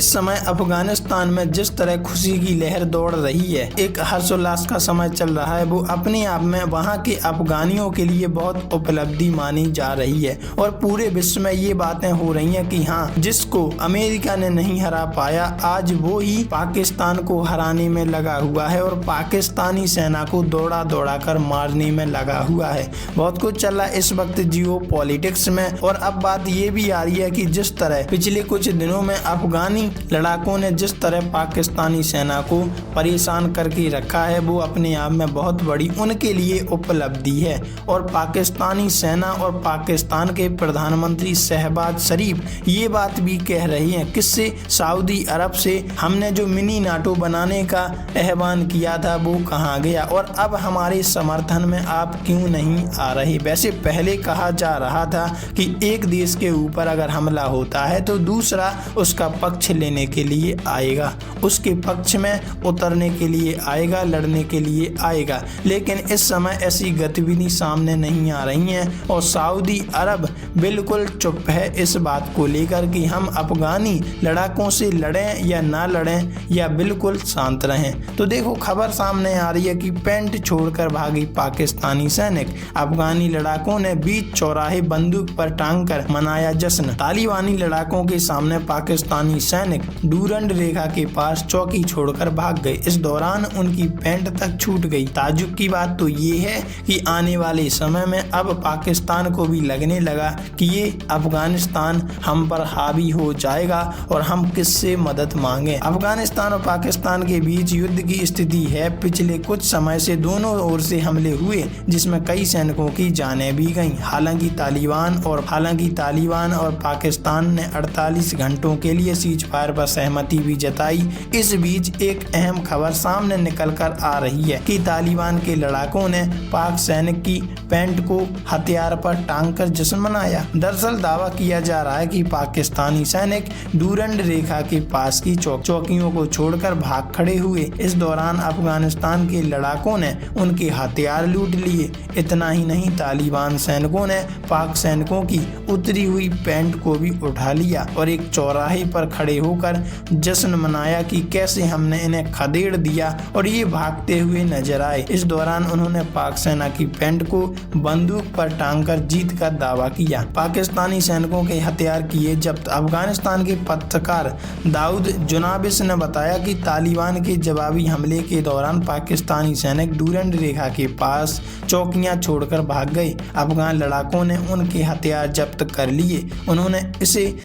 इस समय अफगानिस्तान में जिस तरह खुशी की लहर दौड़ रही है, एक हर्षोल्लास का समय चल रहा है, वो अपने आप में वहाँ के अफगानियों के लिए बहुत उपलब्धि मानी जा रही है। और पूरे विश्व में ये बातें हो रही हैं कि हाँ, जिसको अमेरिका ने नहीं हरा पाया, आज वो ही पाकिस्तान को हराने में लगा हुआ है और पाकिस्तानी सेना को दौड़ा दौड़ा कर मारने में लगा हुआ है। बहुत कुछ चल रहा है इस वक्त जियो पॉलिटिक्स में। और अब बात ये भी आ रही है कि जिस तरह पिछले कुछ दिनों में अफगानी लड़ाकों ने जिस तरह पाकिस्तानी सेना को परेशान करके रखा है, वो अपने आप में बहुत बड़ी उनके लिए उपलब्धि है। और पाकिस्तानी सेना और पाकिस्तान के प्रधानमंत्री शहबाज शरीफ ये बात भी कह रहे हैं, किससे, सऊदी अरब से, हमने जो मिनी नाटो बनाने का आह्वान किया था वो कहाँ गया और अब हमारे समर्थन में आप क्यों नहीं आ रहे। वैसे पहले कहा जा रहा था कि एक देश के ऊपर अगर हमला होता है तो दूसरा उसका पक्ष लेने के लिए आएगा, उसके पक्ष में उतरने के लिए आएगा, लड़ने के लिए आएगा। लेकिन इस समय ऐसी गतिविधि सामने नहीं आ रही हैं और सऊदी अरब बिल्कुल चुप है इस बात को लेकर कि हम अफगानी लड़ाकों से लड़ें या ना लड़ें या बिल्कुल शांत रहें। तो देखो, खबर सामने आ रही है कि पेंट छोड़कर भागी पाकिस्तानी सैनिक, अफगानी लड़ाकों ने बीच चौराहे बंदूक पर टांग कर मनाया जश्न। तालिबानी लड़ाकों के सामने पाकिस्तानी सैनिक डूरंड रेखा के पास चौकी छोड़कर भाग गए। इस दौरान उनकी पैंट तक छूट गई। ताज्जुब की बात तो ये है कि आने वाले समय में अब पाकिस्तान को भी लगने लगा कि ये अफगानिस्तान हम पर हावी हो जाएगा और हम किससे मदद मांगे। अफगानिस्तान और पाकिस्तान के बीच युद्ध की स्थिति है। पिछले कुछ समय से दोनों ओर से हमले हुए जिसमें कई सैनिकों की जानें भी गईं। हालांकि तालिबान और पाकिस्तान ने 48 घंटों के लिए सीज फायर पर सहमति भी जताई। इस बीच एक अहम खबर सामने निकल कर आ रही है कि तालिबान के लड़ाकों ने पाक सैनिक की पैंट को हथियार पर टांग कर जश्न मनाया। दरअसल दावा किया जा रहा है कि पाकिस्तानी सैनिक डूरंड रेखा के पास की चौकियों को छोड़कर भाग खड़े हुए। इस दौरान अफगानिस्तान के लड़ाकों ने उनके हथियार लूट लिए। इतना ही नहीं, तालिबान सैनिकों ने पाक सैनिकों की उतरी हुई पैंट को भी उठा लिया और एक चौराहे पर खड़े होकर जश्न मनाया कि कैसे हमने इन्हें खदेड़ दिया और ये भागते हुए नजर आए। इस दौरान उन्होंने पाक सेना की पैंट को बंदूक पर टांगकर जीत का दावा किया। पाकिस्तानी सैनिकों के हथियार किए जब्त। अफगानिस्तान के पत्रकार दाऊद जुनाबिस ने बताया कि तालिबान के जवाबी हमले के दौरान पाकिस्तानी सैनिक डूरंड रेखा के पास चौकियां छोड़कर भाग गए। अफगान लड़ाकों ने उनके हथियार जब्त कर लिए। उन्होंने इसे